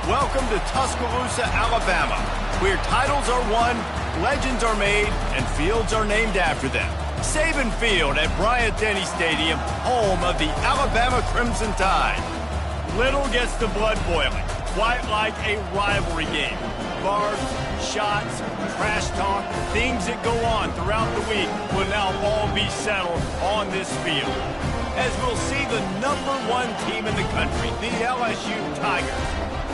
Welcome to Tuscaloosa, Alabama, where titles are won, legends are made, and fields are named after them. Saban Field at Bryant-Denny Stadium, home of the Alabama Crimson Tide. Little gets the blood boiling, quite like a rivalry game. Barbs, shots, trash talk, things that go on throughout the week will now all be settled on this field. As we'll see the #1 team in the country, the LSU Tigers,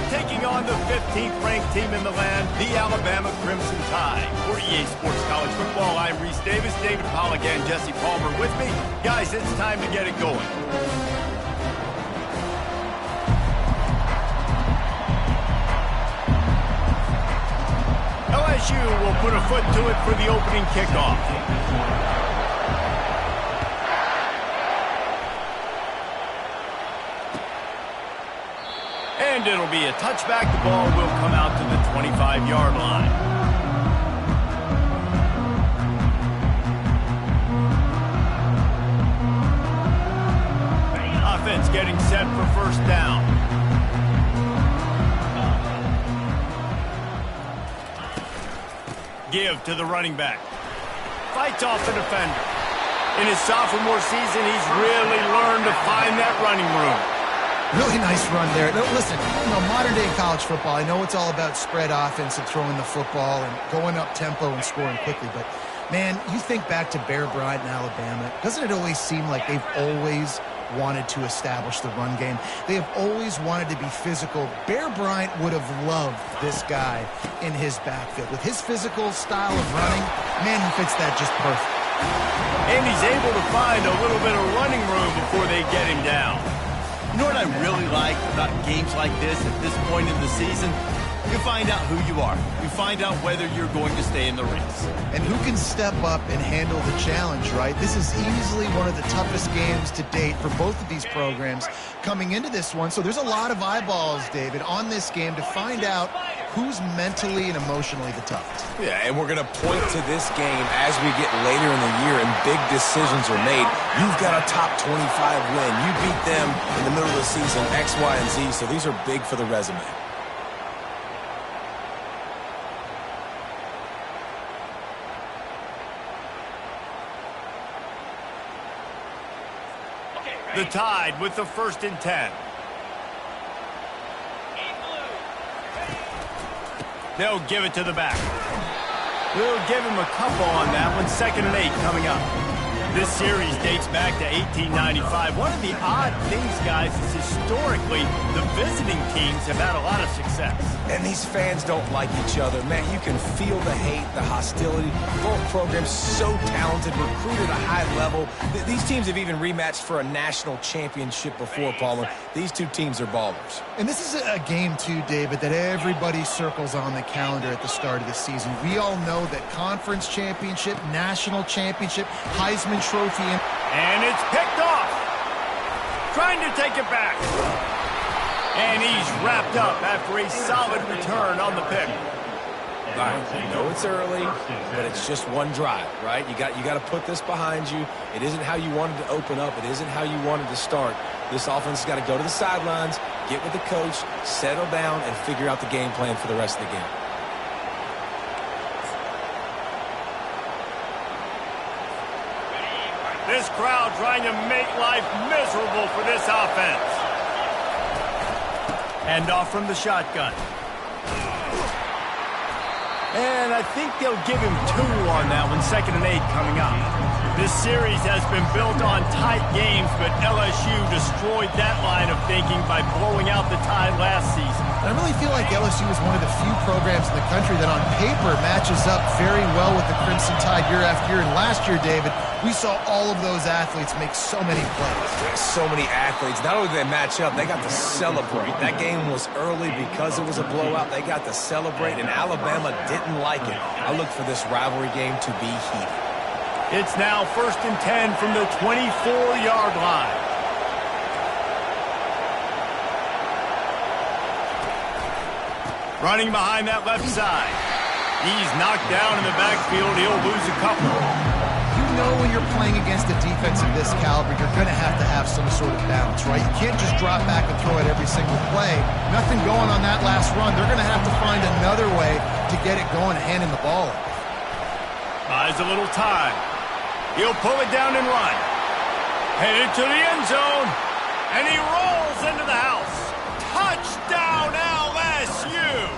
taking on the 15th ranked team in the land, the Alabama Crimson Tide. For EA Sports College Football, I'm Reese Davis, David Pollack, and Jesse Palmer with me. Guys, it's time to get it going. LSU will put a foot to it for the opening kickoff. And it'll be a touchback. The ball will come out to the 25-yard line. Offense getting set for first down. Give to the running back. Fights off the defender. In his sophomore season, he's really learned to find that running room. Really nice run there. Listen, modern-day college football, I know it's all about spread offense and throwing the football and going up tempo and scoring quickly, but, man, you think back to Bear Bryant in Alabama, doesn't it always seem like they've always wanted to establish the run game? They have always wanted to be physical. Bear Bryant would have loved this guy in his backfield. With his physical style of running, man, he fits that just perfect. And he's able to find a little bit of running room before they get him down. You know what I really like about games like this at this point in the season? You find out who you are. You find out whether you're going to stay in the race. And who can step up and handle the challenge, right? This is easily one of the toughest games to date for both of these programs coming into this one. So there's a lot of eyeballs, David, on this game to find out who's mentally and emotionally the toughest. Yeah, and we're going to point to this game as we get later in the year and big decisions are made. You've got a top 25 win. You beat them in the middle of the season, X, Y, and Z, so these are big for the resume. The Tide with the 1st and 10. They'll give it to the back. We'll give him a couple on that one. 2nd and 8 coming up. This series dates back to 1895. One of the odd things, guys, is historically the visiting teams have had a lot of success. And these fans don't like each other. Man, you can feel the hate, the hostility. Both programs so talented, recruited at a high level. These teams have even rematched for a national championship before, Palmer. These two teams are ballers. And this is a game, too, David, that everybody circles on the calendar at the start of the season. We all know that conference championship, national championship, Heisman Trophy. And it's picked off. Trying to take it back. And he's wrapped up after a solid return on the pick. All right, I know it's early, but it's just one drive, right? You got to put this behind you. It isn't how you wanted to open up. It isn't how you wanted to start. This offense has got to go to the sidelines, get with the coach, settle down, and figure out the game plan for the rest of the game. This crowd trying to make life miserable for this offense. Hand off from the shotgun. And I think they'll give him 2 on that one. 2nd and 8 coming up. This series has been built on tight games, but LSU destroyed that line of thinking by blowing out the Tide last season. I really feel like LSU is one of the few programs in the country that on paper matches up very well with the Crimson Tide year after year. And last year, David, we saw all of those athletes make so many plays. There's so many athletes. Not only did they match up, they got to celebrate. That game was early because it was a blowout. They got to celebrate, and Alabama didn't like it. I look for this rivalry game to be heated. It's now 1st and 10 from the 24-yard line. Running behind that left side. He's knocked down in the backfield. He'll lose a couple. You know when you're playing against a defense of this caliber, you're going to have some sort of balance, right? You can't just drop back and throw it every single play. Nothing going on that last run. They're going to have to find another way to get it going, handing the ball off. Buys a little time. He'll pull it down and run. Headed to the end zone. And he rolls into the house. Touchdown, LSU!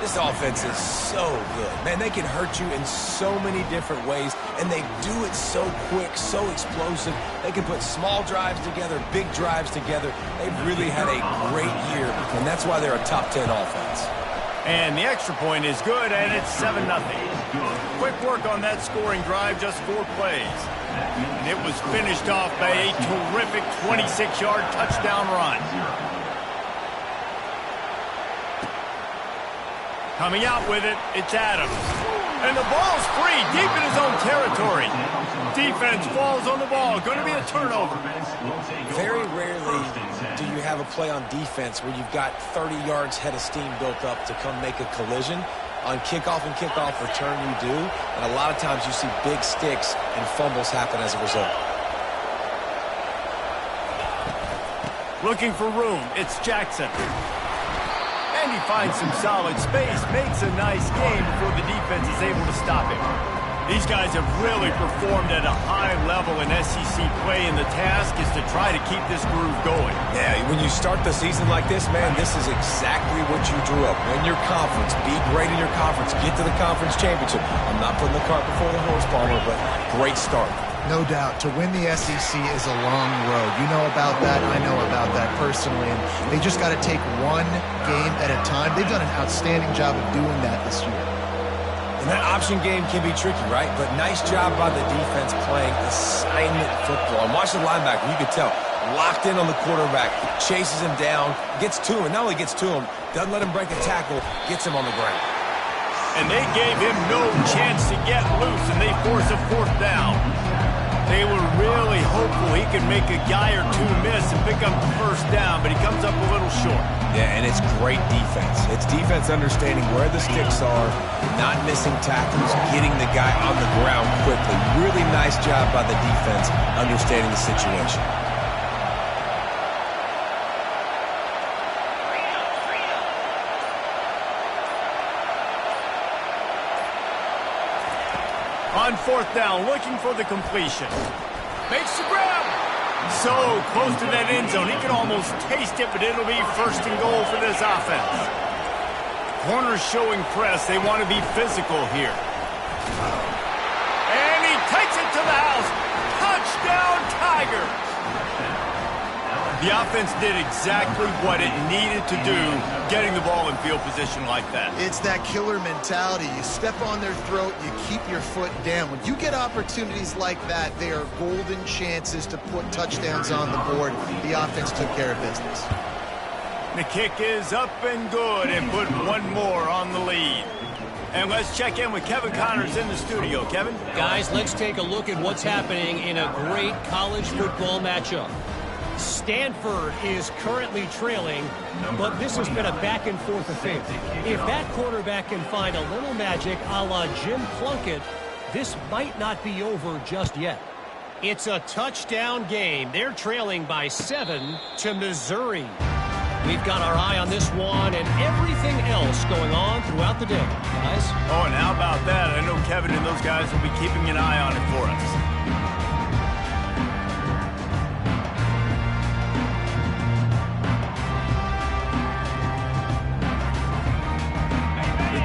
This offense is so good. Man, they can hurt you in so many different ways, and they do it so quick, so explosive. They can put small drives together, big drives together. They've really had a great year, and that's why they're a top 10 offense. And the extra point is good, and it's 7-0. Quick work on that scoring drive, just 4 plays. And it was finished off by a terrific 26-yard touchdown run. Coming out with it, it's Adams. And the ball's free, deep in his own territory. Defense falls on the ball. Going to be a turnover. Very rarely do you have a play on defense where you've got 30 yards head of steam built up to come make a collision. On kickoff and kickoff return, you do. And a lot of times you see big sticks and fumbles happen as a result. Looking for room, it's Jackson. And he finds some solid space, makes a nice game before the defense is able to stop him. These guys have really performed at a high level in SEC play, and the task is to try to keep this groove going. Yeah, when you start the season like this, man, this is exactly what you drew up. Win your conference, be great in your conference, get to the conference championship. I'm not putting the cart before the horse, Palmer, but great start. No doubt. To win the SEC is a long road. You know about that. I know about that personally. And they just got to take one game at a time. They've done an outstanding job of doing that this year. And that option game can be tricky, right? But nice job by the defense playing assignment football. And watch the linebacker. You could tell. Locked in on the quarterback. Chases him down. Gets to him. Not only gets to him, doesn't let him break a tackle. Gets him on the ground. And they gave him no chance to get loose, and they force a 4th down. They were really hopeful he could make a guy or two miss and pick up the 1st down, but he comes up a little short. Yeah, and it's great defense. It's defense understanding where the sticks are, not missing tackles, getting the guy on the ground quickly. Really nice job by the defense understanding the situation. On 4th down, looking for the completion. Makes the grab. So close to that end zone. He can almost taste it, but it'll be 1st and goal for this offense. Corners showing press. They want to be physical here. And he takes it to the house. Touchdown, Tigers. The offense did exactly what it needed to do, getting the ball in field position like that. It's that killer mentality. You step on their throat, you keep your foot down. When you get opportunities like that, they are golden chances to put touchdowns on the board. The offense took care of business. The kick is up and good, and put one more on the lead. And let's check in with Kevin Connors in the studio. Kevin? Guys, let's take a look at what's happening in a great college football matchup. Stanford is currently trailing, but this has been a back-and-forth affair. If that quarterback can find a little magic a la Jim Plunkett, this might not be over just yet. It's a touchdown game. They're trailing by 7 to Missouri. We've got our eye on this one and everything else going on throughout the day, guys. Oh, and how about that? I know Kevin and those guys will be keeping an eye on it for us.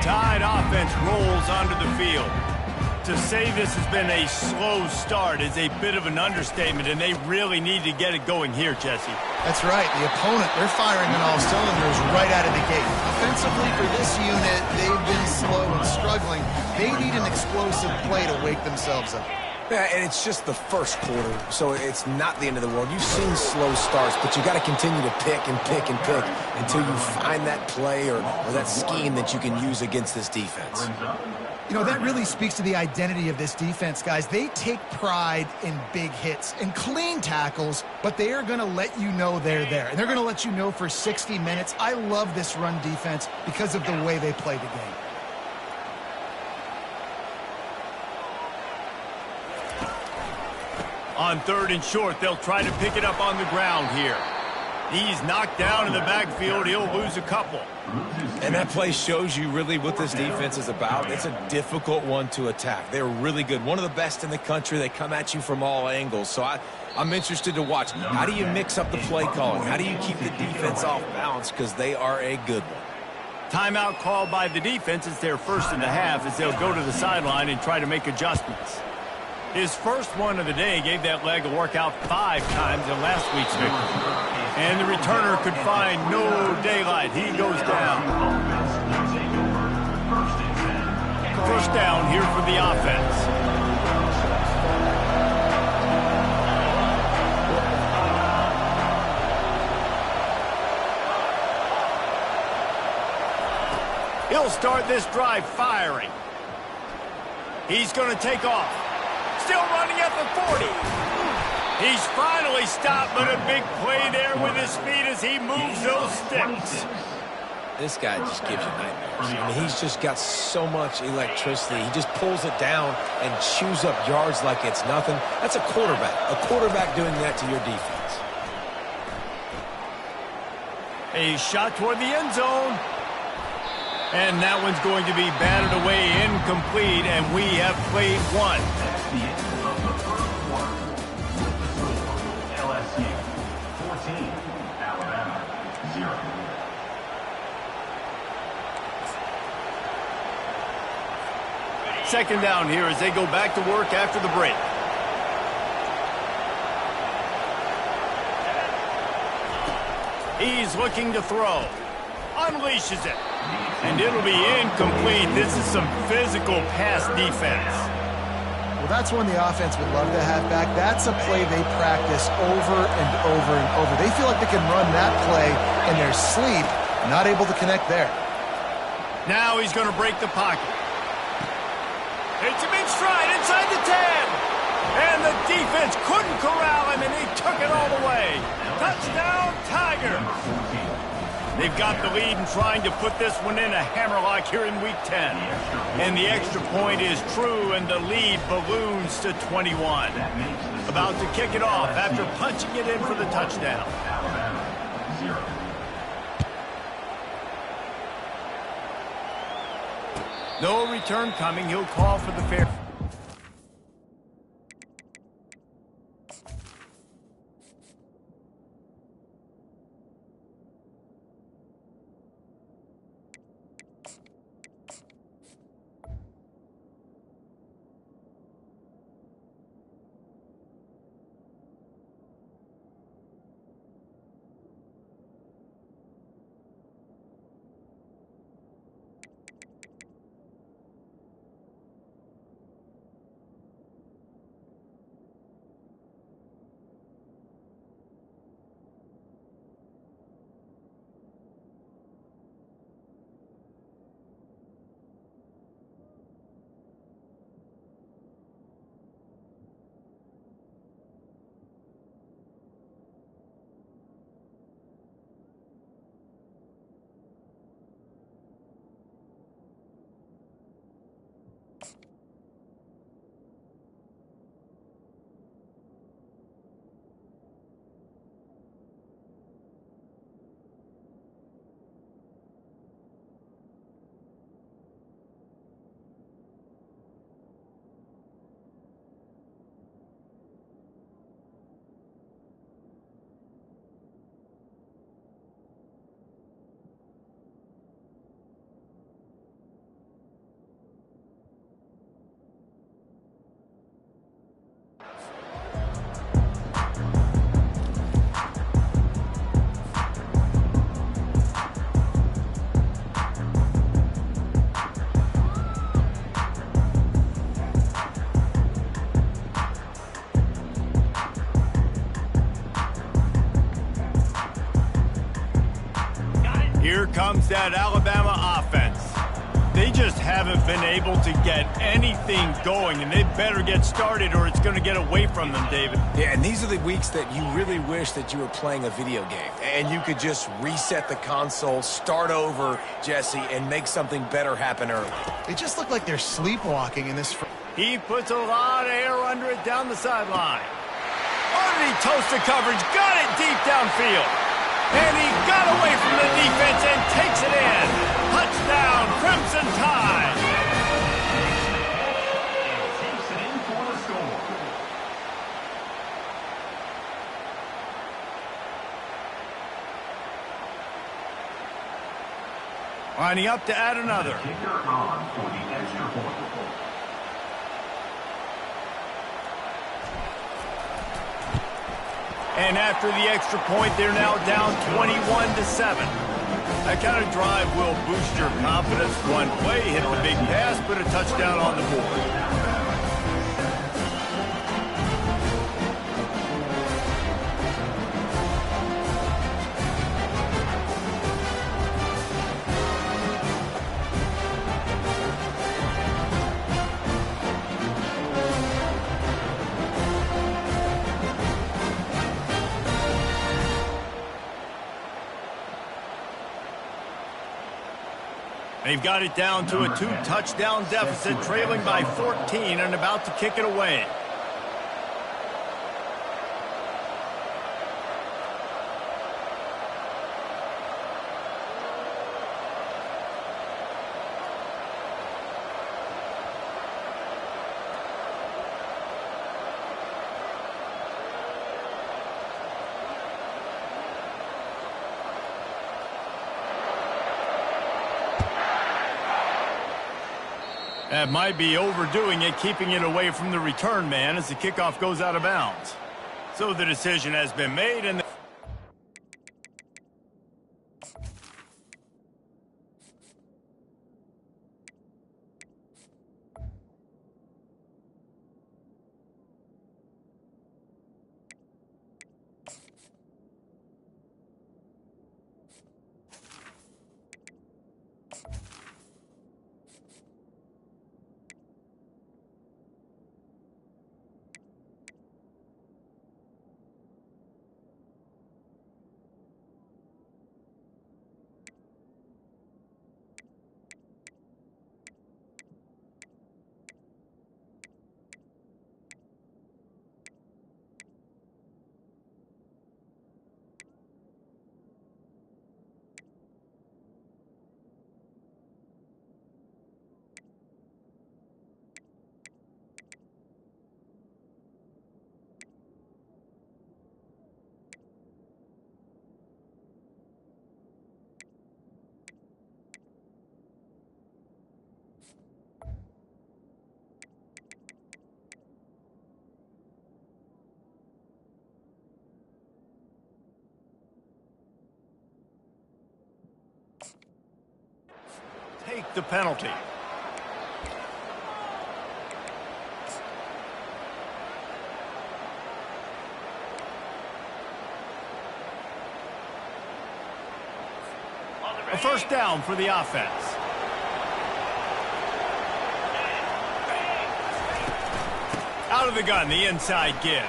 Tide offense rolls onto the field. To say this has been a slow start is a bit of an understatement, and they really need to get it going here, Jesse. That's right. The opponent, they're firing on all cylinders right out of the gate. Offensively for this unit, they've been slow and struggling. They need an explosive play to wake themselves up. Yeah, and it's just the 1st quarter, so it's not the end of the world. You've seen slow starts, but you got to continue to pick and pick and pick until you find that play or that scheme that you can use against this defense. You know, that really speaks to the identity of this defense, guys. They take pride in big hits and clean tackles, but they are going to let you know they're there. And they're going to let you know for 60 minutes. I love this run defense because of the way they play the game. On 3rd and short, they'll try to pick it up on the ground here. He's knocked down in the backfield. He'll lose a couple. And that play shows you really what this defense is about. It's a difficult one to attack. They're really good. One of the best in the country. They come at you from all angles. So I'm interested to watch. How do you mix up the play calling? How do you keep the defense off balance? Because they are a good one. Timeout called by the defense. It's their first in the half as they'll go to the sideline and try to make adjustments. His first one of the day gave that leg a workout 5 times in last week's victory. And the returner could find no daylight. He goes down. First down here for the offense. He'll start this drive firing. He's going to take off. Still running at the 40. He's finally stopped, but a big play there with his feet as he moves those sticks. This guy just gives you nightmares. I mean, he's just got so much electricity. He just pulls it down and chews up yards like it's nothing. That's a quarterback. A quarterback doing that to your defense. A shot toward the end zone. And that one's going to be batted away incomplete, and we have played one. That's the end of the first quarter. With the score, LSU 14, Alabama 0. Second down here as they go back to work after the break. He's looking to throw. Unleashes it. And it'll be incomplete. This is some physical pass defense. Well, that's one the offense would love to have back. That's a play they practice over and over and over. They feel like they can run that play in their sleep, not able to connect there. Now he's going to break the pocket. It's a big stride inside the 10. And the defense couldn't corral him, and he took it all the way. Touchdown, Tigers. They've got the lead and trying to put this one in a hammerlock here in Week 10. And the extra point is true, and the lead balloons to 21. About to kick it off after punching it in for the touchdown. No return coming. He'll call for the fair. Here comes that Alabama offense. They just haven't been able to get anything going, and they better get started or it's going to get away from them, David. Yeah, and these are the weeks that you really wish that you were playing a video game and you could just reset the console, start over, Jesse, and make something better happen early. They just look like they're sleepwalking in this. He puts a lot of air under it down the sideline. did he toast the coverage? Got it deep downfield. And he got away from the defense and takes it in. Touchdown, Crimson Tide. And takes it in for the score. Lining up to add another. Kicker on for the extra point. And after the extra point, they're now down 21-7. That kind of drive will boost your confidence. One play, hit the big pass, put a touchdown on the board. They've got it down to a 2-touchdown deficit, trailing by 14 and about to kick it away. That might be overdoing it, keeping it away from the return man as the kickoff goes out of bounds. So the decision has been made, and take the penalty. A first down for the offense. Out of the gun, the inside give.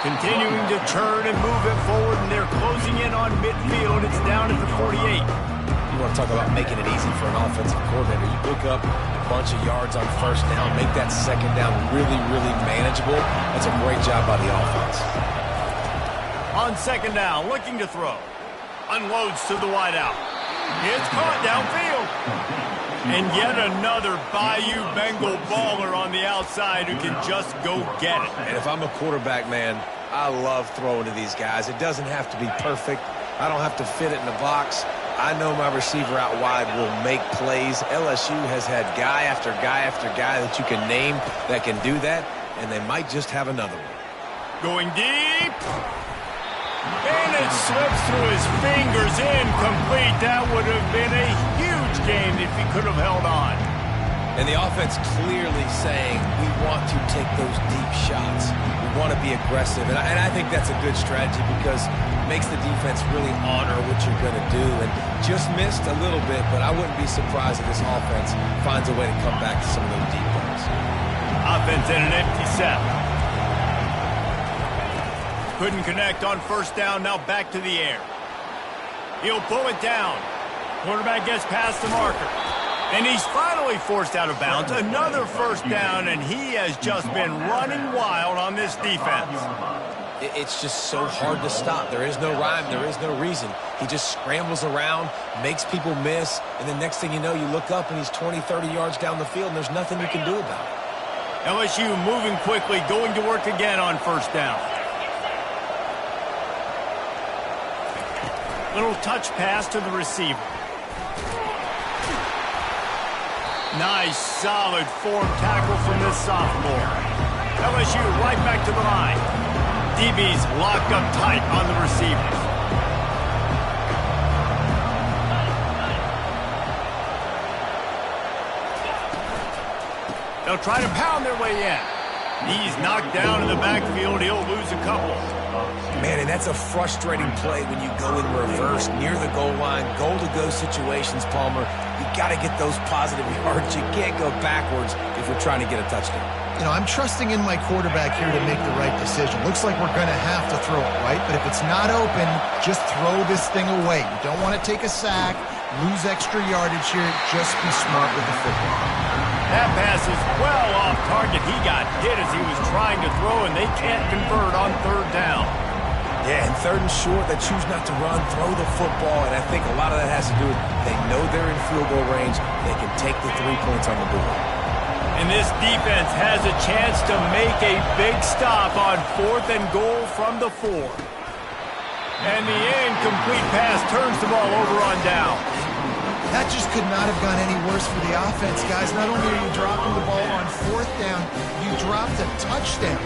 Continuing to turn and move it forward, and they're closing in on midfield. It's down at the 48. You want to talk about making it easy for an offensive coordinator. You pick up a bunch of yards on first down, make that second down really, really manageable. That's a great job by the offense. On second down, looking to throw. Unloads to the wideout. It's caught downfield. And yet another Bayou Bengal baller on the outside who can just go get it. And if I'm a quarterback, man, I love throwing to these guys. It doesn't have to be perfect. I don't have to fit it in the box. I know my receiver out wide will make plays. LSU has had guy after guy after guy that you can name that can do that, and they might just have another one. Going deep. And it slips through his fingers, incomplete. That would have been a huge game if he could have held on. And the offense clearly saying, we want to take those deep shots. We want to be aggressive. And I think that's a good strategy because it makes the defense really honor what you're going to do. And just missed a little bit, but I wouldn't be surprised if this offense finds a way to come back to some of those deep balls. Offense in an empty set. Couldn't connect on first down, now back to the air. He'll pull it down. Quarterback gets past the marker. And he's finally forced out of bounds. Another first down, and he has just been running wild on this defense. It's just so hard to stop. There is no rhyme. There is no reason. He just scrambles around, makes people miss, and the next thing you know, you look up and he's 20, 30 yards down the field, and there's nothing you can do about it. LSU moving quickly, going to work again on first down. Little touch pass to the receiver. Nice, solid form tackle from this sophomore. LSU right back to the line. DB's locked up tight on the receivers. They'll try to pound their way in. He's knocked down in the backfield. He'll lose a couple. Man, and that's a frustrating play when you go in reverse near the goal line, goal-to-go situations, Palmer. You got to get those positive yards. You can't go backwards if you're trying to get a touchdown. You know, I'm trusting in my quarterback here to make the right decision. Looks like we're going to have to throw it, right? But if it's not open, just throw this thing away. You don't want to take a sack, lose extra yardage here. Just be smart with the football. That pass is well off target. He got hit as he was trying to throw, and they can't convert on third down. Yeah, and third and short, they choose not to run, throw the football, and I think a lot of that has to do with they know they're in field goal range. They can take the 3 points on the board. And this defense has a chance to make a big stop on 4th and goal from the 4. And the incomplete pass turns the ball over on down. That just could not have gone any worse for the offense, guys. Not only are you dropping the ball on 4th down, you dropped a touchdown.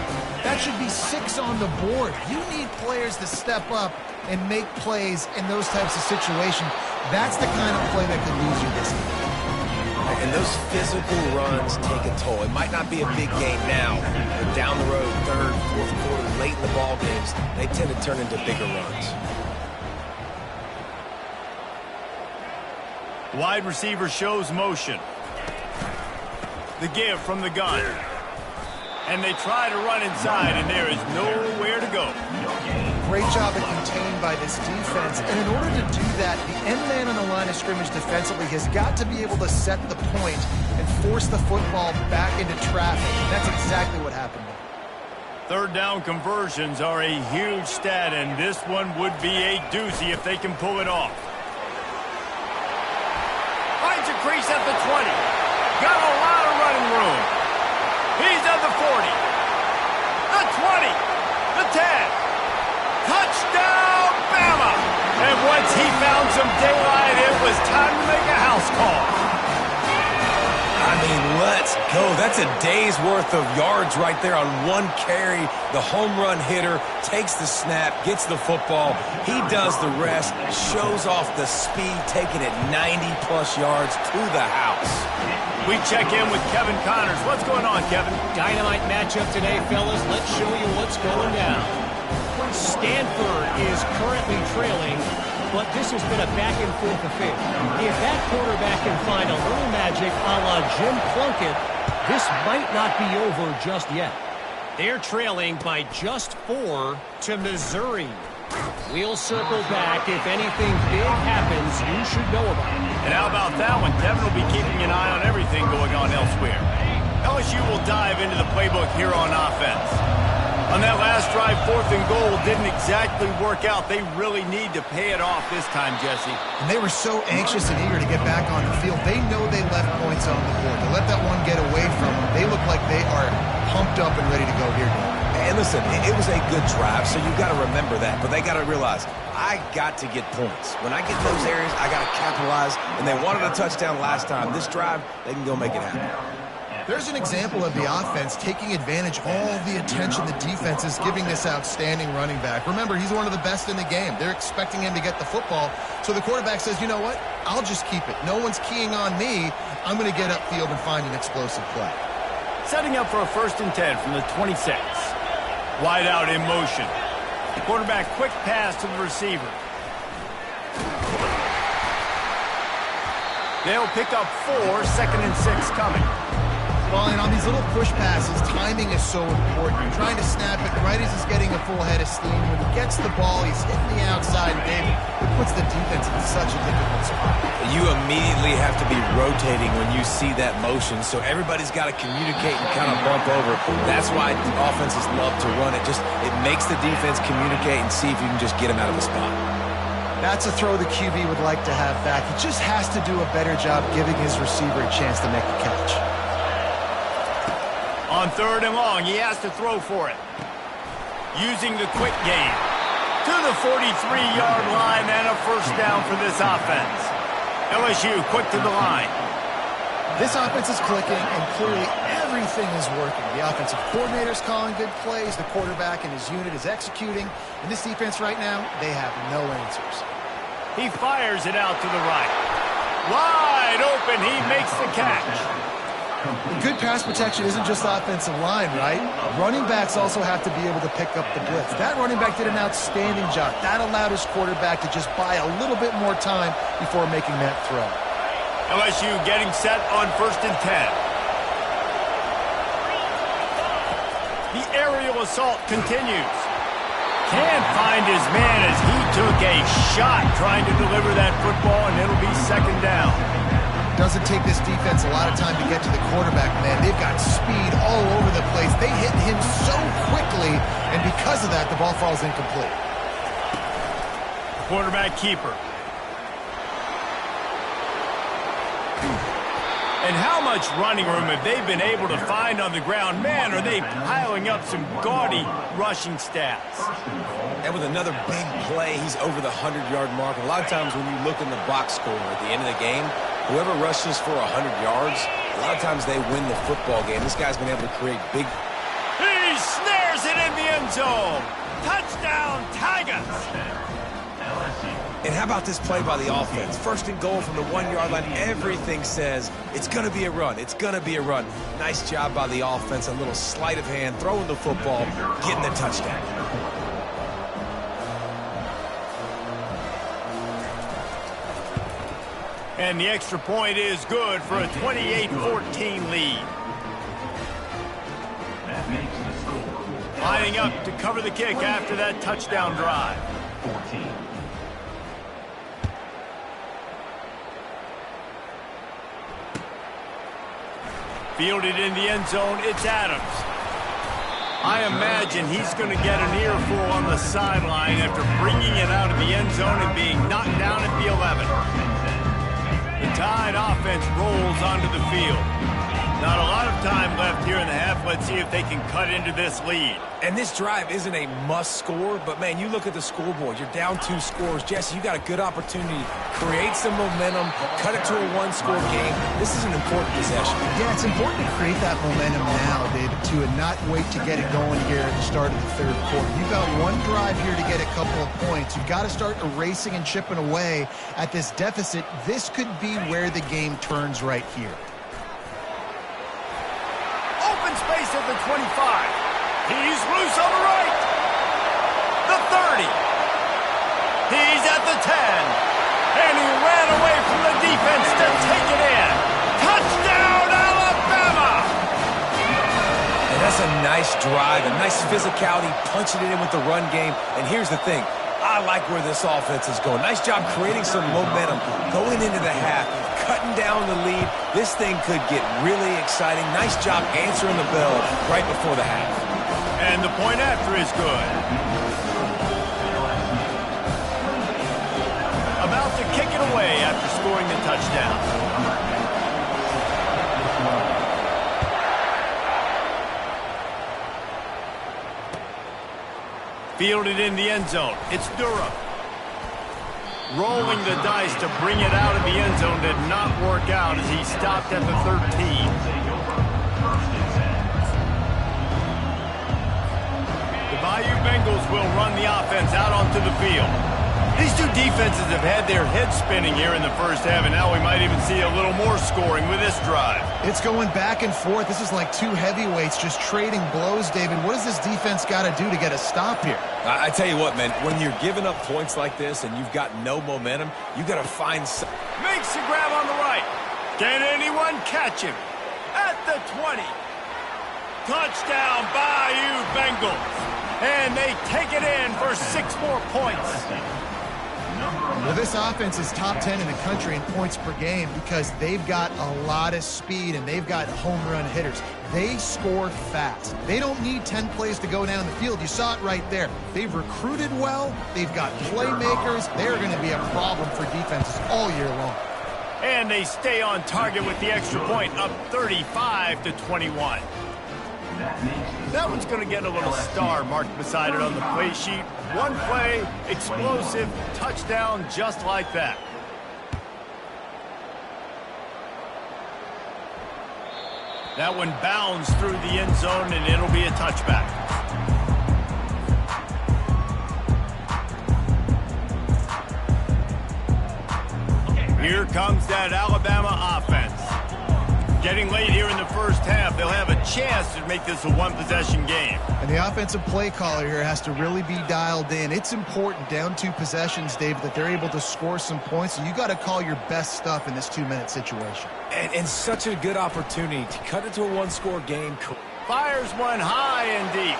That should be 6 on the board. You need players to step up and make plays in those types of situations. That's the kind of play that could lose you this game. And those physical runs take a toll. It might not be a big game now, but down the road, 3rd, 4th quarter, late in the ball games, they tend to turn into bigger runs. Wide receiver shows motion. The give from the gun. And they try to run inside, and there is nowhere to go. Great job of contained by this defense. And in order to do that, the end man on the line of scrimmage defensively has got to be able to set the point and force the football back into traffic. And that's exactly what happened. Third down conversions are a huge stat, and this one would be a doozy if they can pull it off. Finds a crease at the 20. Got a lot of running room. He's at the 40. The 20. The 10. Touchdown, Bama! And once he found some daylight, it was time to make a house call. I mean, let's go. That's a day's worth of yards right there on one carry. The home run hitter takes the snap, gets the football. He does the rest, shows off the speed, taking it 90-plus yards to the house. We check in with Kevin Connors. What's going on, Kevin? Dynamite matchup today, fellas. Let's show you what's going down. Stanford is currently trailing, but this has been a back-and-forth affair. If that quarterback can find a little magic a la Jim Plunkett, this might not be over just yet. They're trailing by just 4 to Missouri. We'll circle back. If anything big happens, you should know about it. And how about that one? Devin will be keeping an eye on everything going on elsewhere. LSU will dive into the playbook here on offense. On that last drive, 4th and goal didn't exactly work out. They really need to pay it off this time, Jesse. And they were so anxious and eager to get back on the field. They know they left points on the board. To let that one get away from them, they look like they are pumped up and ready to go here. And listen, it was a good drive, so you've got to remember that. But they got to realize, I got to get points. When I get those areas, I got to capitalize. And they wanted a touchdown last time. This drive, they can go make it happen. There's an example of the offense taking advantage of all the attention the defense is giving this outstanding running back. Remember, he's one of the best in the game. They're expecting him to get the football. So the quarterback says, you know what? I'll just keep it. No one's keying on me. I'm going to get upfield and find an explosive play. Setting up for a 1st and 10 from the 26. Wide out in motion. The quarterback quick pass to the receiver. They'll pick up 4, 2nd and 6 coming. Well, and on these little push passes, timing is so important. You're trying to snap it right as he's getting a full head of steam. When he gets the ball, he's hitting the outside, and David, it puts the defense in such a difficult spot. You immediately have to be rotating when you see that motion, so everybody's got to communicate and kind of bump over. That's why offenses love to run it. It makes the defense communicate and see if you can just get him out of the spot. That's a throw the QB would like to have back. He just has to do a better job giving his receiver a chance to make a catch. On 3rd and long, he has to throw for it. Using the quick game. To the 43-yard line and a first down for this offense. LSU quick to the line. This offense is clicking, and clearly everything is working. The offensive coordinator's calling good plays. The quarterback and his unit is executing. And this defense right now, they have no answers. He fires it out to the right. Wide open, he makes the catch. Good pass protection isn't just offensive line, right? Running backs also have to be able to pick up the blitz. That running back did an outstanding job. That allowed his quarterback to just buy a little bit more time before making that throw. LSU getting set on 1st and 10. The aerial assault continues. Can't find his man as he took a shot trying to deliver that football, and it'll be 2nd down. Doesn't take this defense a lot of time to get to the quarterback, man. They've got speed all over the place. They hit him so quickly, and because of that, the ball falls incomplete. Quarterback keeper. And how much running room have they been able to find on the ground? Man, are they piling up some gaudy rushing stats. And with another big play, he's over the 100-yard mark. A lot of times when you look in the box score at the end of the game, whoever rushes for 100 yards, a lot of times they win the football game. This guy's been able to create big... He snares it in the end zone. Touchdown, Tigers. And how about this play by the offense? 1st and goal from the 1-yard line. Everything says it's going to be a run. It's going to be a run. Nice job by the offense. A little sleight of hand, throwing the football, getting the touchdown. And the extra point is good for a 28-14 lead. That makes the score. Lining up to cover the kick after that touchdown drive. 14. Fielded in the end zone, it's Adams. I imagine he's going to get an earful on the sideline after bringing it out of the end zone and being knocked down at the 11. The Tide offense rolls onto the field. Not a lot of time left here in the half. Let's see if they can cut into this lead. And this drive isn't a must score, but man, you look at the scoreboard. You're down 2 scores. Jesse, you got a good opportunity to create some momentum, cut it to a 1-score game. This is an important possession. Yeah, it's important to create that momentum now, David, too, and not wait to get it going here at the start of the 3rd quarter. You've got one drive here to get a couple of points. You've got to start erasing and chipping away at this deficit. This could be where the game turns right here. Open space at the 25. He's loose on the right. The 30. He's at the 10. And he ran away from the defense to take it in. Touchdown, Alabama! And that's a nice drive, a nice physicality, punching it in with the run game. And here's the thing. I like where this offense is going. Nice job creating some momentum going into the half, cutting down the lead. This thing could get really exciting. Nice job answering the bell right before the half. And the point after is good. About to kick it away after scoring the touchdown. Fielded in the end zone. It's Durham. Rolling the dice to bring it out of the end zone did not work out as he stopped at the 13. The Bayou Bengals will run the offense out onto the field. These two defenses have had their heads spinning here in the first half, and now we might even see a little more scoring with this drive. It's going back and forth. This is like 2 heavyweights just trading blows, David. What does this defense got to do to get a stop here? I tell you what, man, when you're giving up points like this and you've got no momentum, you got to find some... Makes the grab on the right. Can anyone catch him? At the 20. Touchdown, Bayou Bengals. And they take it in for 6 more points. Well, this offense is top 10 in the country in points per game because they've got a lot of speed and they've got home run hitters. They score fast. They don't need 10 plays to go down the field. You saw it right there. They've recruited well. They've got playmakers. They're going to be a problem for defenses all year long. And they stay on target with the extra point, up 35-21. That one's going to get a little star marked beside it on the play sheet. One play, explosive, touchdown, just like that. That one bounds through the end zone, and it'll be a touchback. Here comes that Alabama offense. Getting late here in the first half, they'll have a chance to make this a one-possession game. And the offensive play caller here has to really be dialed in. It's important down 2 possessions, David, that they're able to score some points. So you got to call your best stuff in this 2-minute situation. And such a good opportunity to cut it to a one-score game. Fires one high and deep.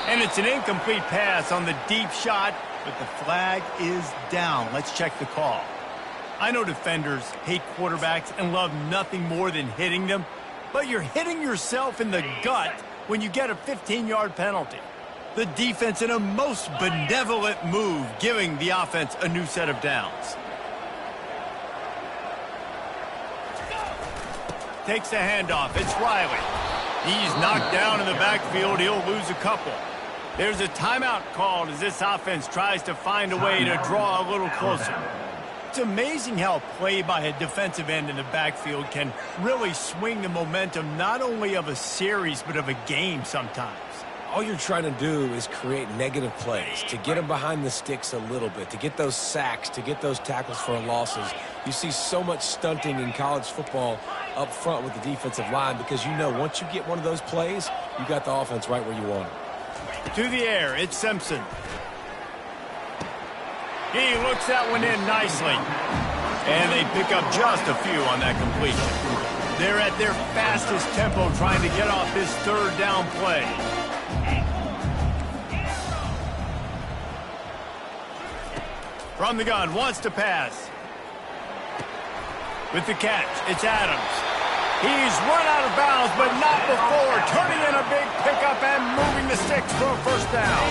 And it's an incomplete pass on the deep shot, but the flag is down. Let's check the call. I know defenders hate quarterbacks and love nothing more than hitting them, but you're hitting yourself in the gut when you get a 15-yard penalty. The defense in a most benevolent move, giving the offense a new set of downs. Takes the handoff. It's Riley. He's knocked down in the backfield. He'll lose a couple. There's a timeout called as this offense tries to find a way to draw a little closer. It's amazing how play by a defensive end in the backfield can really swing the momentum not only of a series but of a game sometimes. All you're trying to do is create negative plays, to get them behind the sticks a little bit, to get those sacks, to get those tackles for losses. You see so much stunting in college football up front with the defensive line because you know once you get one of those plays, you got the offense right where you want it. To the air, it's Simpson. He looks that one in nicely. And they pick up just a few on that completion. They're at their fastest tempo trying to get off this third down play. From the gun, wants to pass. With the catch, it's Adams. He's run out of bounds, but not before. Turning in a big pickup and moving the sticks for a first down.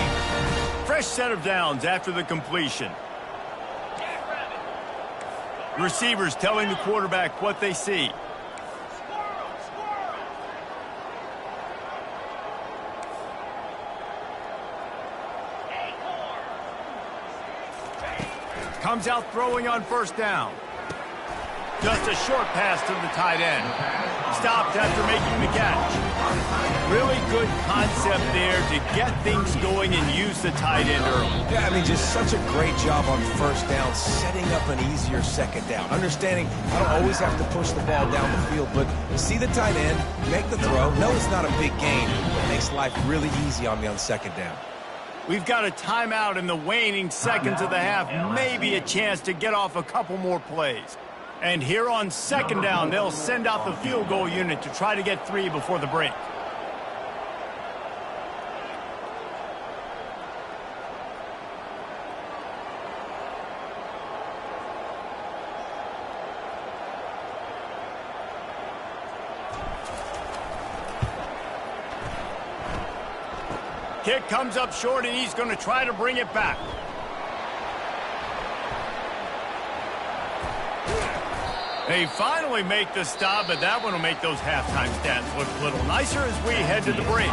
Fresh set of downs after the completion. Receivers telling the quarterback what they see. Comes out throwing on first down. Just a short pass to the tight end. Stopped after making the catch. Really good concept there to get things going and use the tight end early. Yeah, I mean, just such a great job on first down, setting up an easier second down. Understanding I don't always have to push the ball down the field, but see the tight end, make the throw. No, it's not a big gain, but it makes life really easy on me on second down. We've got a timeout in the waning seconds of the half. Maybe a chance to get off a couple more plays. And here on second down, they'll send out the field goal unit to try to get 3 before the break. Kick comes up short, and he's going to try to bring it back. They finally make the stop, but that one will make those halftime stats look a little nicer as we head to the break.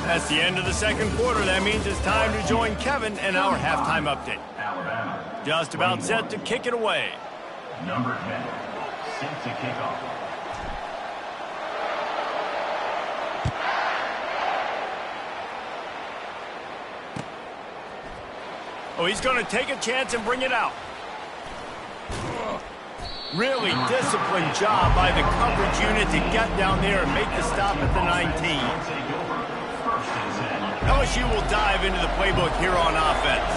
That's the end of the second quarter. That means it's time to join Kevin and our halftime update. Alabama. Just about set to kick it away. Number 10, set to kick off. Oh, he's going to take a chance and bring it out. Really disciplined job by the coverage unit to get down there and make the stop at the 19. LSU will dive into the playbook here on offense.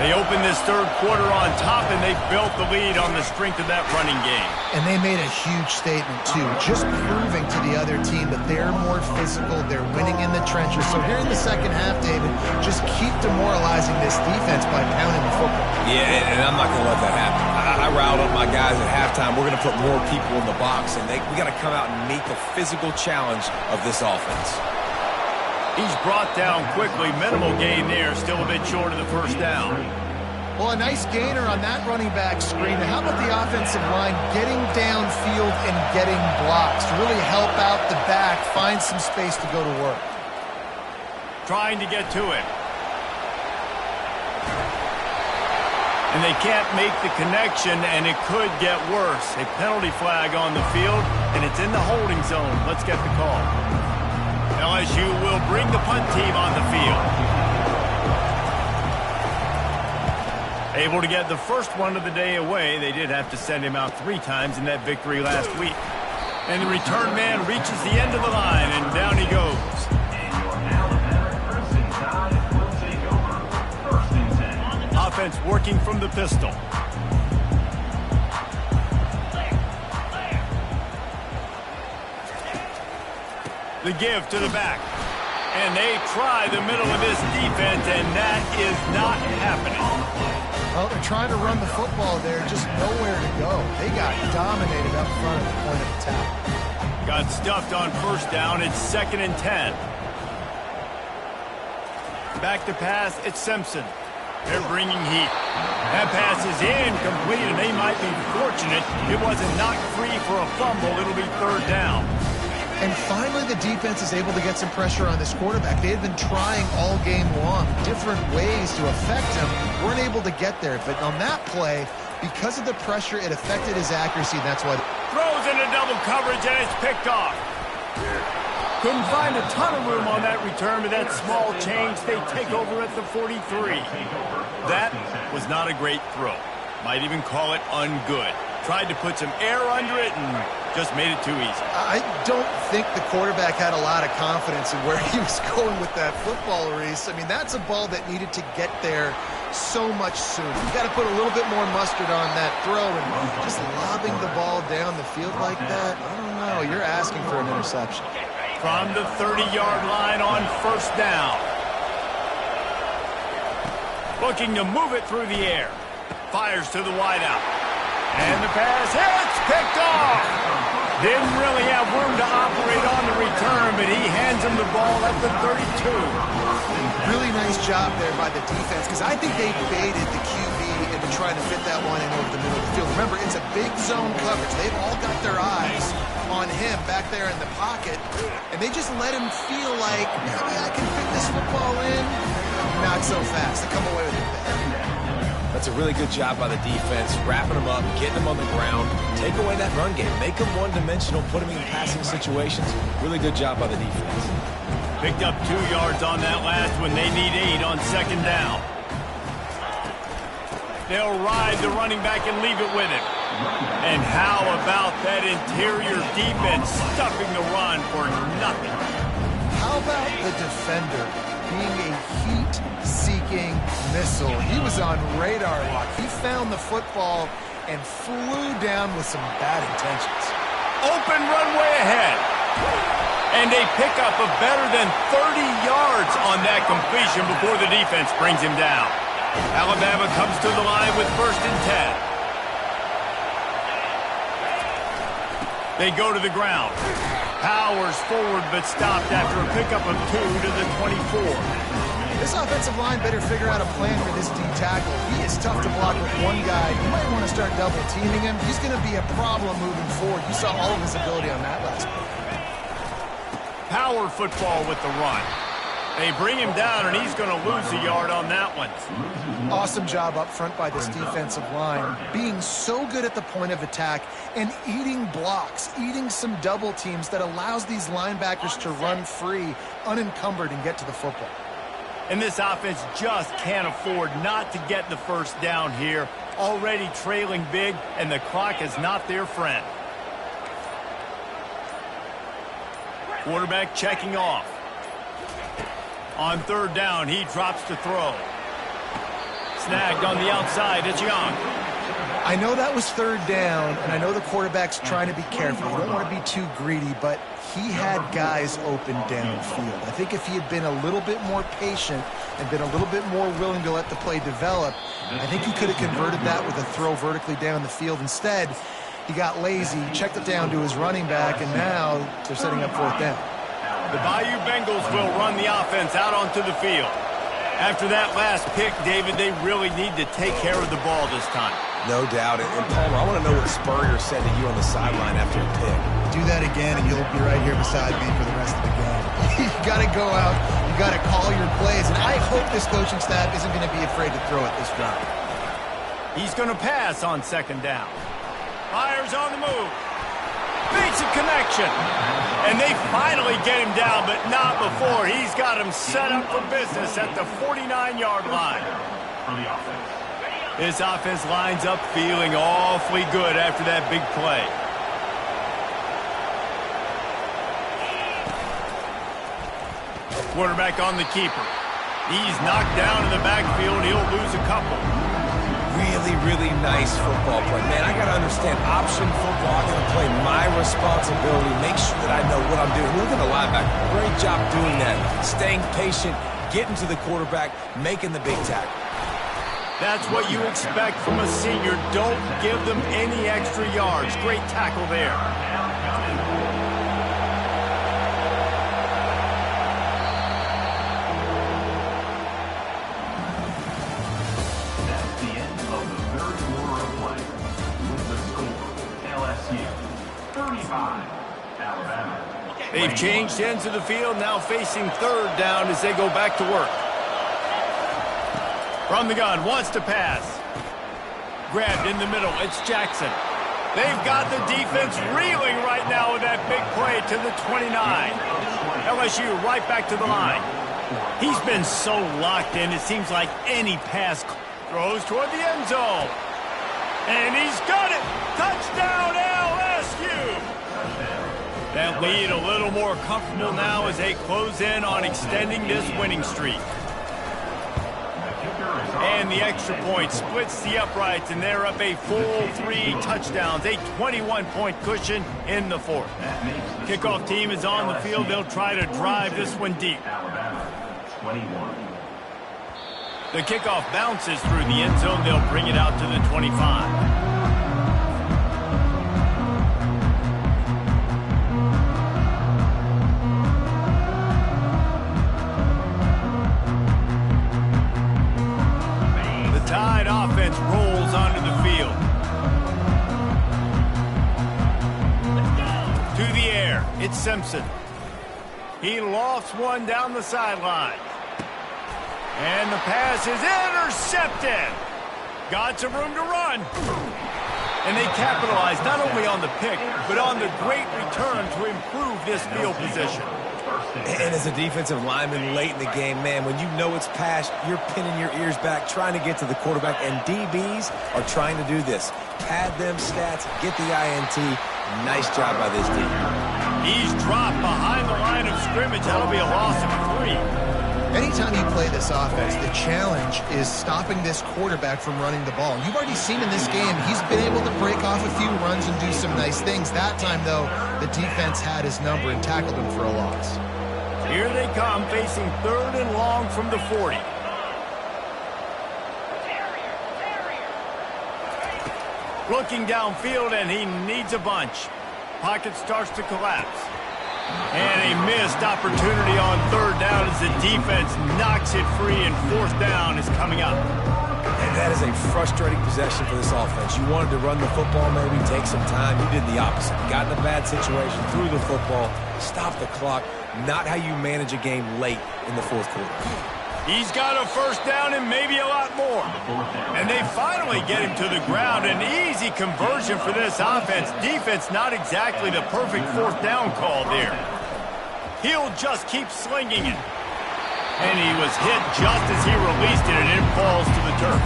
They opened this third quarter on top, and they built the lead on the strength of that running game. And they made a huge statement, too, just proving to the other team that they're more physical, they're winning in the trenches. So here in the second half, David, just keep demoralizing this defense by pounding the football. Yeah, and I'm not going to let that happen. I riled up my guys at halftime. We're going to put more people in the box, and we got to come out and meet the physical challenge of this offense. He's brought down quickly. Minimal gain there. Still a bit short of the first down. Well, a nice gainer on that running back screen. And how about the offensive line getting downfield and getting blocks to really help out the back, find some space to go to work. Trying to get to it. And they can't make the connection, and it could get worse. A penalty flag on the field, and it's in the holding zone. Let's get the call. LSU will bring the punt team on the field. Able to get the first one of the day away. They did have to send him out 3 times in that victory last week. And the return man reaches the end of the line, and down he goes. And your Alabama Crimson Tide will take over. 1st and 10. Offense working from the pistol. The give to the back. And they try the middle of this defense, and that is not happening. Well, they're trying to run the football there, just nowhere to go. They got dominated up front at the point of attack. Got stuffed on first down. It's 2nd and 10. Back to pass. It's Simpson. They're bringing heat. That pass is incomplete, and they might be fortunate it wasn't knocked free for a fumble. It'll be 3rd down. And finally, the defense is able to get some pressure on this quarterback. They had been trying all game long, different ways to affect him. Weren't able to get there. But on that play, because of the pressure, it affected his accuracy. And that's why. Throws into double coverage, and it's picked off. Couldn't find a ton of room on that return, but that small change, they take over at the 43. That was not a great throw. Might even call it ungood. Tried to put some air under it and just made it too easy. I don't think the quarterback had a lot of confidence in where he was going with that football, Reese. I mean, that's a ball that needed to get there so much sooner. You got to put a little bit more mustard on that throw, and just lobbing the ball down the field like that, I don't know. You're asking for an interception. From the 30-yard line on 1st down. Looking to move it through the air. Fires to the wideout. And the pass hits, picked off. Didn't really have room to operate on the return, but he hands him the ball at the 32. Really nice job there by the defense, because I think they baited the QB into trying to fit that one in over the middle of the field. Remember, it's a big zone coverage. They've all got their eyes on him back there in the pocket, and they just let him feel like, maybe I can fit this football in. Not so fast. They come away with it there. That's a really good job by the defense, wrapping them up, getting them on the ground, take away that run game, make them one-dimensional, put them in passing situations. Really good job by the defense. Picked up 2 yards on that last one. They need 8 on 2nd down. They'll ride the running back and leave it with him. And how about that interior defense stuffing the run for nothing? How about the defender being a heat-seeking missile? He was on radar lock. He found the football and flew down with some bad intentions. Open runway ahead. And a pickup of better than 30 yards on that completion before the defense brings him down. Alabama comes to the line with 1st and 10. They go to the ground. Powers forward, but stopped after a pickup of 2 to the 24. This offensive line better figure out a plan for this D tackle. He is tough to block with one guy. You might want to start double teaming him. He's going to be a problem moving forward. You saw all of his ability on that last play. Power football with the run. They bring him down, and he's going to lose a yard on that one. Awesome job up front by this defensive line, being so good at the point of attack and eating blocks, eating some double teams that allows these linebackers to run free, unencumbered, and get to the football. And this offense just can't afford not to get the first down here. Already trailing big, and the clock is not their friend. Quarterback checking off. On 3rd down, he drops to throw. snagged on the outside. It's Young. I know that was third down, and I know the quarterback's trying to be careful. You don't want to be too greedy, but he had guys open downfield. I think if he had been a little bit more patient and been a little bit more willing to let the play develop, I think he could have converted that with a throw vertically down the field. Instead, he got lazy, checked it down to his running back, and now they're setting up fourth down. The Bayou Bengals will run the offense out onto the field. After that last pick, David, they really need to take care of the ball this time. No doubt. And Palmer, I want to know what Spurrier said to you on the sideline after a pick. Do that again, and you'll be right here beside me for the rest of the game. You got to go out. You got to call your plays, and I hope this coaching staff isn't going to be afraid to throw it this drive. He's going to pass on second down. Fires on the move. Makes a connection. And they finally get him down, but not before. He's got him set up for business at the 49-yard line. For the offense. This offense lines up feeling awfully good after that big play. Quarterback on the keeper. He's knocked down in the backfield. He'll lose a couple. Really, really nice football play. Man, I got to understand option football. I'm going to play my responsibility, make sure that I know what I'm doing. Look at the linebacker. Great job doing that. Staying patient, getting to the quarterback, making the big tackle. That's what you expect from a senior. Don't give them any extra yards. Great tackle there. That's the end of the third quarter of play. With the score, LSU 35, Alabama. They've changed ends of the field, now facing third down as they go back to work. From the gun, wants to pass. Grabbed in the middle, it's Jackson. They've got the defense reeling right now with that big play to the 29. LSU right back to the line. He's been so locked in, it seems like any pass throws toward the end zone. And he's got it! Touchdown LSU! That lead a little more comfortable now as they close in on extending this winning streak. And the extra point splits the uprights, and they're up a full 3 touchdowns, a 21-point cushion in the fourth. Kickoff team is on the field. They'll try to drive this one deep. Alabama 21. The kickoff bounces through the end zone. They'll bring it out to the 25. Tide offense rolls onto the field. To the air, it's Simpson. He lofts one down the sideline. And the pass is intercepted. Got some room to run. And they capitalize not only on the pick, but on the great return to improve this field position. And as a defensive lineman late in the game, man, when you know it's pass, you're pinning your ears back, trying to get to the quarterback, and DBs are trying to do this. Pad them stats, get the INT. Nice job by this team. He's dropped behind the line of scrimmage. That'll be a loss of 3. Anytime you play this offense, the challenge is stopping this quarterback from running the ball. You've already seen in this game, he's been able to break off a few runs and do some nice things. That time, though, the defense had his number and tackled him for a loss. Here they come, facing third and long from the 40. Looking downfield, and he needs a bunch. Pocket starts to collapse. And a missed opportunity on third down as the defense knocks it free, and fourth down is coming up. And that is a frustrating possession for this offense. You wanted to run the football, maybe take some time. You did the opposite. You got in a bad situation, threw the football, stopped the clock. Not how you manage a game late in the fourth quarter. He's got a first down and maybe a lot more. And they finally get him to the ground. An easy conversion for this offense. Defense not exactly the perfect fourth down call there. He'll just keep slinging it. And he was hit just as he released it, and it falls to the turf.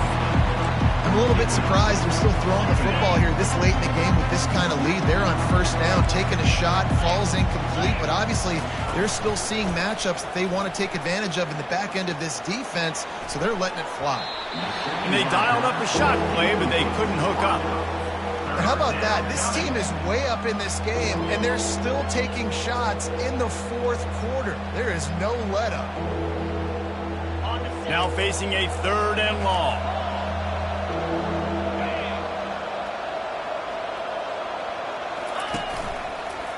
I'm a little bit surprised they're still throwing the football here this late in the game with this kind of lead. They're on first down, taking a shot, falls incomplete, but obviously they're still seeing matchups that they want to take advantage of in the back end of this defense, so they're letting it fly. And they dialed up a shot play, but they couldn't hook up. How about that? This team is way up in this game, and they're still taking shots in the fourth quarter. There is no let-up. Now facing a 3rd and long.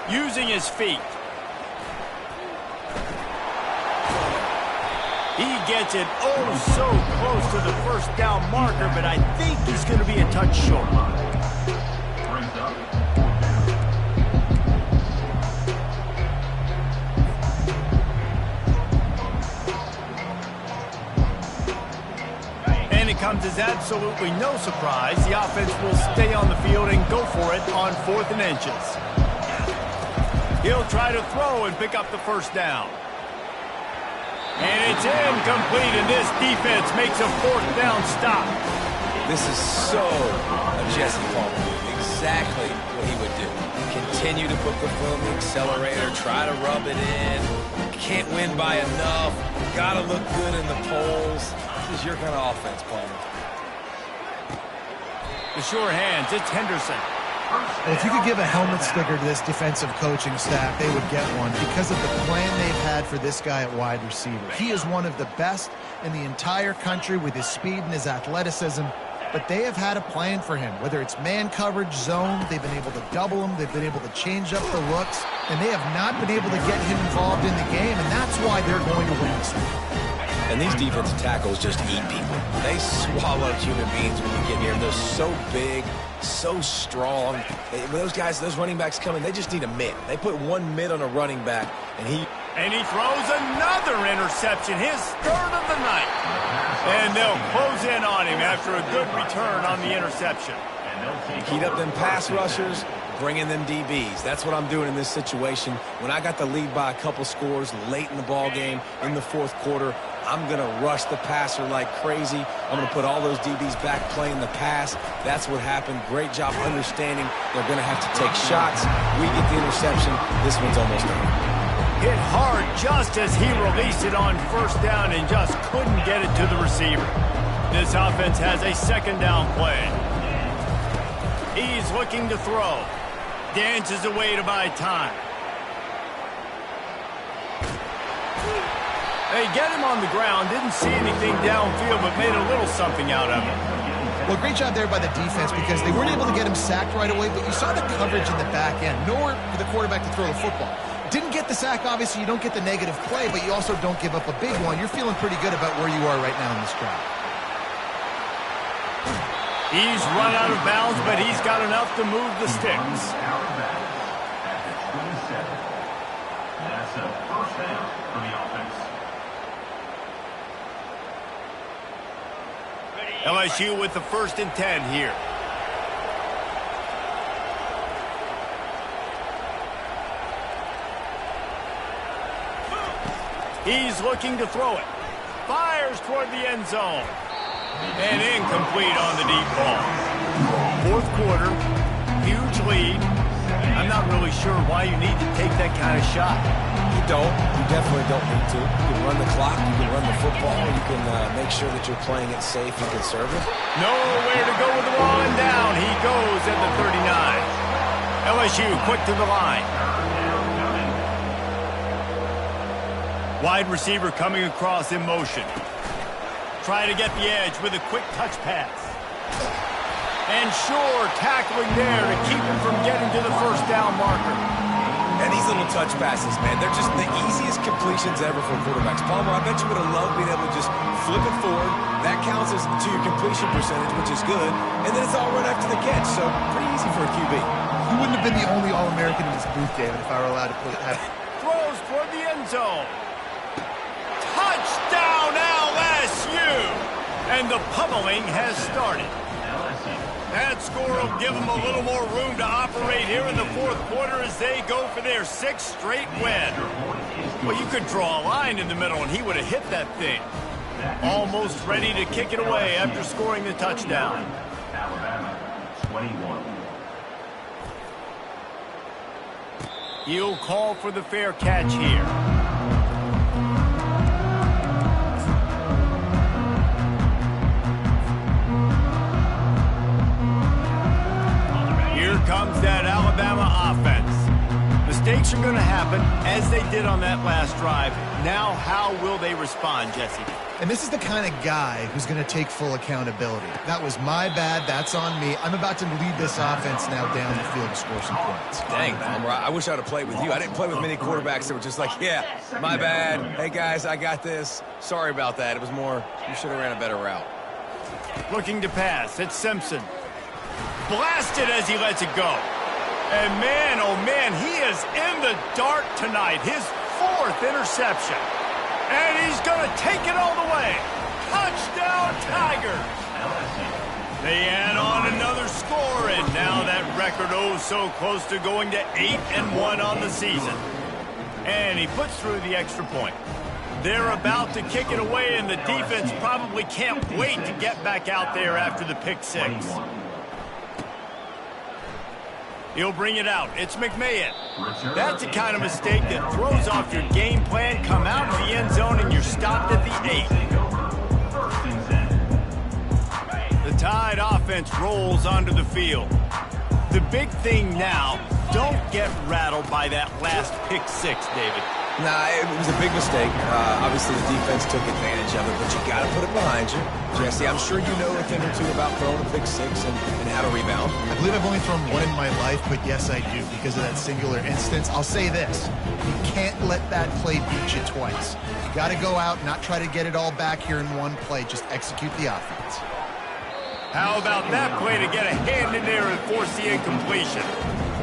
Using his feet. He gets it oh so close to the first down marker, but I think he's going to be a touch short. And it comes as absolutely no surprise. The offense will stay on the field and go for it on 4th and inches. He'll try to throw and pick up the first down. And it's incomplete, and this defense makes a 4th down stop. This is so a Jesse Palmer move. Exactly what he would do. Continue to put the foot on the accelerator, try to rub it in. Can't win by enough. Gotta look good in the polls. This is your kind of offense, Palmer. The sure hands, it's Henderson. Well, if you could give a helmet sticker to this defensive coaching staff, they would get one because of the plan they've had for this guy at wide receiver. He is one of the best in the entire country with his speed and his athleticism, but they have had a plan for him. Whether it's man coverage, zone, they've been able to double him, they've been able to change up the looks, and they have not been able to get him involved in the game, and that's why they're going to win this one. And these defensive tackles just eat people. They swallow human beings when you get near them. They're so big, so strong. When those guys, those running backs come in, they just need a mid. They put one mid on a running back, and he throws another interception, his 3rd of the night. And they'll close in on him after a good return on the interception. Heat up them pass rushers, bring in them DBs. That's what I'm doing in this situation. When I got the lead by a couple scores late in the ball game, in the 4th quarter, I'm going to rush the passer like crazy. I'm going to put all those DBs back playing the pass. That's what happened. Great job understanding they're going to have to take shots. We get the interception. This one's almost over. Hit hard just as he released it on first down and just couldn't get it to the receiver. This offense has a 2nd down play. He's looking to throw. Dances away to buy time. They get him on the ground, didn't see anything downfield, but made a little something out of it. Well, great job there by the defense because they weren't able to get him sacked right away, but you saw the coverage in the back end. Nowhere for the quarterback to throw the football. Didn't get the sack, obviously. You don't get the negative play, but you also don't give up a big one. You're feeling pretty good about where you are right now in this drive. He's run out of bounds, but he's got enough to move the sticks. That's a 1st down for the offense. LSU with the 1st and 10 here. He's looking to throw it. Fires toward the end zone. And incomplete on the deep ball. 4th quarter, huge lead. I'm not really sure why you need to take that kind of shot. You don't. You definitely don't need to. You can run the clock. You can run the football. You can make sure that you're playing it safe and conservative. Nowhere to go with the ball, and down he goes at the 39. LSU quick to the line. Wide receiver coming across in motion. Try to get the edge with a quick touch pass. And sure, tackling there to keep him from getting to the first down marker. And these little touch passes, man, they're just the easiest completions ever for quarterbacks. Palmer, I bet you would have loved being able to just flip it forward. That counts as to your completion percentage, which is good. And then it's all right after the catch, so pretty easy for a QB. He wouldn't have been the only All-American in this booth, David, if I were allowed to put it. Throws toward the end zone. Touchdown LSU! And the pummeling has started. That score will give them a little more room to operate here in the 4th quarter as they go for their 6th straight win. Well, you could draw a line in the middle and he would have hit that thing. Almost ready to kick it away after scoring the touchdown. Alabama, 21. He'll call for the fair catch here. Here comes that Alabama offense. Mistakes are going to happen, as they did on that last drive. Now, how will they respond, Jesse? And this is the kind of guy who's going to take full accountability. That was my bad. That's on me. I'm about to lead this offense now down the field to score some points. Dang, Palmer, I wish I would have played with you. I didn't play with many quarterbacks that were just like, yeah, my bad. Hey, guys, I got this. Sorry about that. It was more, you should have ran a better route. Looking to pass. It's Simpson. Blasted as he lets it go. And man, oh man, he is in the dark tonight. His 4th interception. And he's going to take it all the way. Touchdown, Tigers. They add on another score, and now that record so close to going to 8-1 on the season. And he puts through the extra point. They're about to kick it away, and the defense probably can't wait to get back out there after the pick 6. He'll bring it out. It's McMahon. That's the kind of mistake that throws off your game plan. Come out of the end zone and you're stopped at the 8. The Tide offense rolls onto the field. The big thing now, don't get rattled by that last pick 6, David. Nah, it was a big mistake. Obviously, the defense took advantage of it, but you got to put it behind you. Jesse, I'm sure you know a thing or two about throwing a pick 6 and how to rebound. I believe I've only thrown one in my life, but yes, I do because of that singular instance. I'll say this. You can't let that play beat you twice. You got to go out and not try to get it all back here in one play. Just execute the offense. How about that play to get a hand in there and force the incompletion?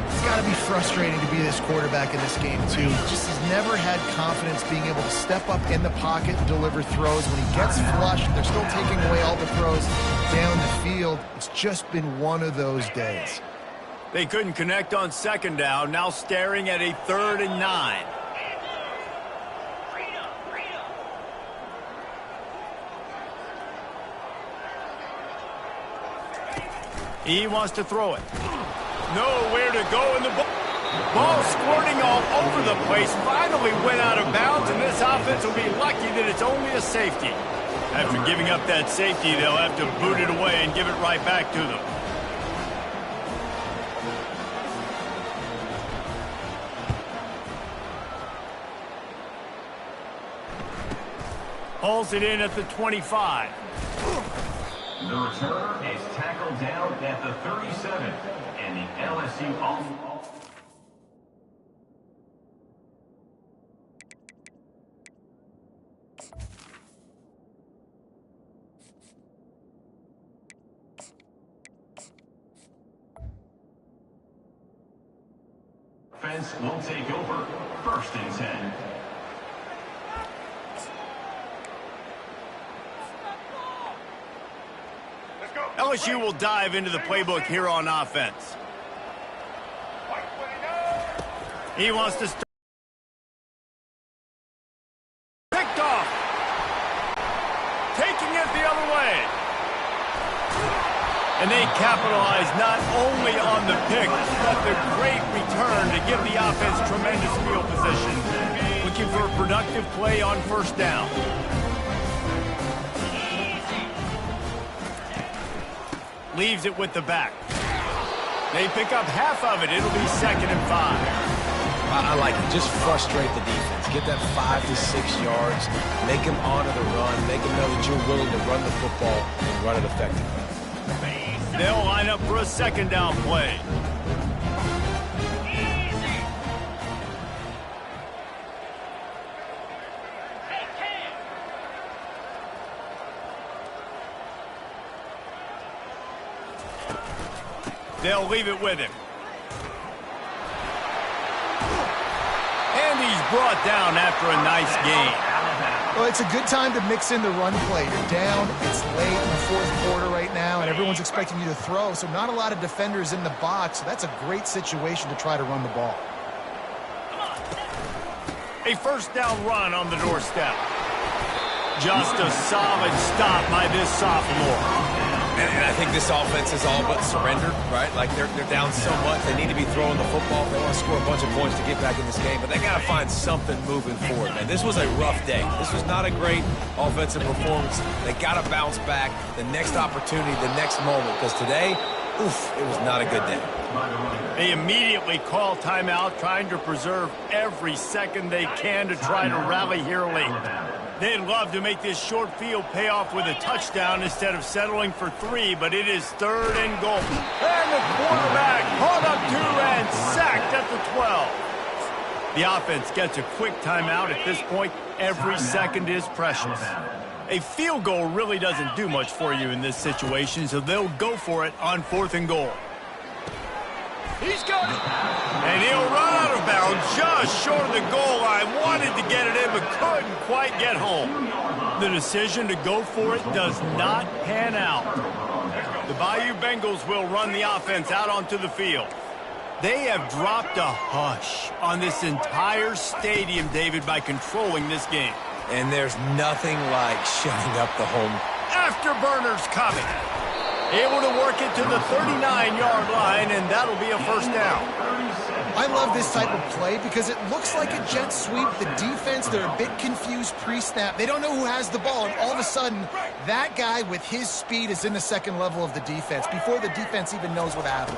It's got to be frustrating to be this quarterback in this game, too. Just has never had confidence being able to step up in the pocket and deliver throws. When he gets flushed, they're still taking away all the throws down the field. It's just been one of those days. They couldn't connect on 2nd down, now staring at a 3rd and 9. He wants to throw it. Nowhere to go in the ball squirting all over the place. Finally went out of bounds, and this offense will be lucky that it's only a safety. After giving up that safety, they'll have to boot it away and give it right back to them. Hauls it in at the 25. The returner is tackled down at the 37, and the LSU offense will take over. 1st and 10. LSU will dive into the playbook here on offense. He wants to start. Picked off. Taking it the other way. And they capitalize not only on the pick, but the great return to give the offense tremendous field position. Looking for a productive play on 1st down. Leaves it with the back. They pick up half of it. It'll be 2nd and 5. I like it. Just frustrate the defense. Get that 5 to 6 yards. Make them honor the run. Make them know that you're willing to run the football and run it effectively. They'll line up for a 2nd down play. They'll leave it with him. And he's brought down after a nice gain. Well, it's a good time to mix in the run play. You're down, it's late in the 4th quarter right now, and everyone's expecting you to throw, so not a lot of defenders in the box. So that's a great situation to try to run the ball. A 1st down run on the doorstep. Just a solid stop by this sophomore. And I think this offense is all but surrendered, right? Like they're down so much. They need to be throwing the football if they want to score a bunch of points to get back in this game. But they got to find something moving forward, man. This was a rough day. This was not a great offensive performance. They got to bounce back the next opportunity, the next moment. Because today, oof, it was not a good day. They immediately call timeout, trying to preserve every second they can to try to rally here late. They'd love to make this short field pay off with a touchdown instead of settling for 3, but it is 3rd and goal. And the quarterback caught up 2 and sacked at the 12. The offense gets a quick timeout. At this point, every second is precious. A field goal really doesn't do much for you in this situation, so they'll go for it on 4th and goal. He's got it. And he'll run out of bounds just short of the goal line. Wanted to get it in, but couldn't quite get home. The decision to go for it does not pan out. The Bayou Bengals will run the offense out onto the field. They have dropped a hush on this entire stadium, David, by controlling this game. And there's nothing like shutting up the home. Afterburners coming. Able to work it to the 39-yard line, and that'll be a 1st down. I love this type of play because it looks like a jet sweep. The defense, they're a bit confused pre-snap. They don't know who has the ball, and all of a sudden, that guy with his speed is in the 2nd level of the defense before the defense even knows what happened.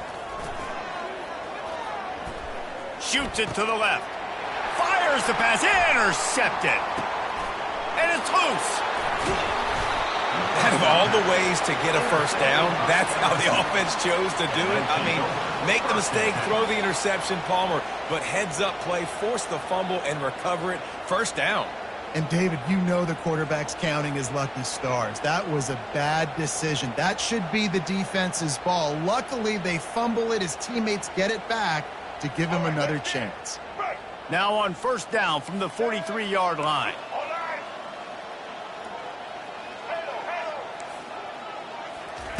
Shoots it to the left. Fires the pass. Intercepted. And it's loose. Out of all the ways to get a 1st down, that's how the offense chose to do it. I mean, make the mistake, throw the interception, Palmer, but heads-up play, force the fumble, and recover it. 1st down. And, David, you know the quarterback's counting his lucky stars. That was a bad decision. That should be the defense's ball. Luckily, they fumble it. His teammates get it back to give him another chance. Now on 1st down from the 43-yard line.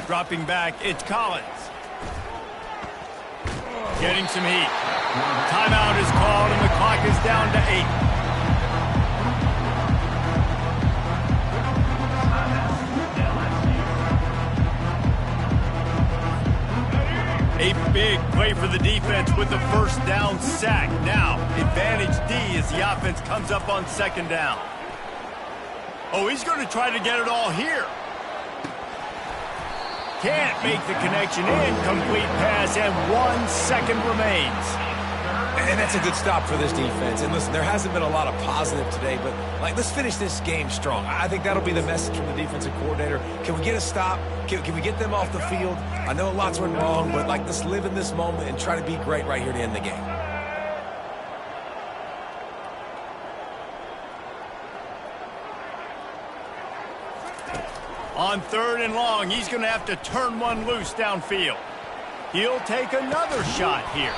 Dropping back, it's Collins. Getting some heat. Timeout is called, and the clock is down to 8. A big play for the defense with the 1st down sack. Now, advantage D as the offense comes up on 2nd down. Oh, he's going to try to get it all here. Can't make the connection. Incomplete pass, and 1 second remains. And that's a good stop for this defense. And listen, there hasn't been a lot of positive today, but let's finish this game strong. I think that'll be the message from the defensive coordinator. Can we get a stop? Can we get them off the field? I know lots went wrong, but let's live in this moment and try to be great right here to end the game. On 3rd and long, he's going to have to turn one loose downfield. He'll take another shot here.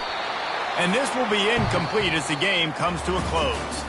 And this will be incomplete as the game comes to a close.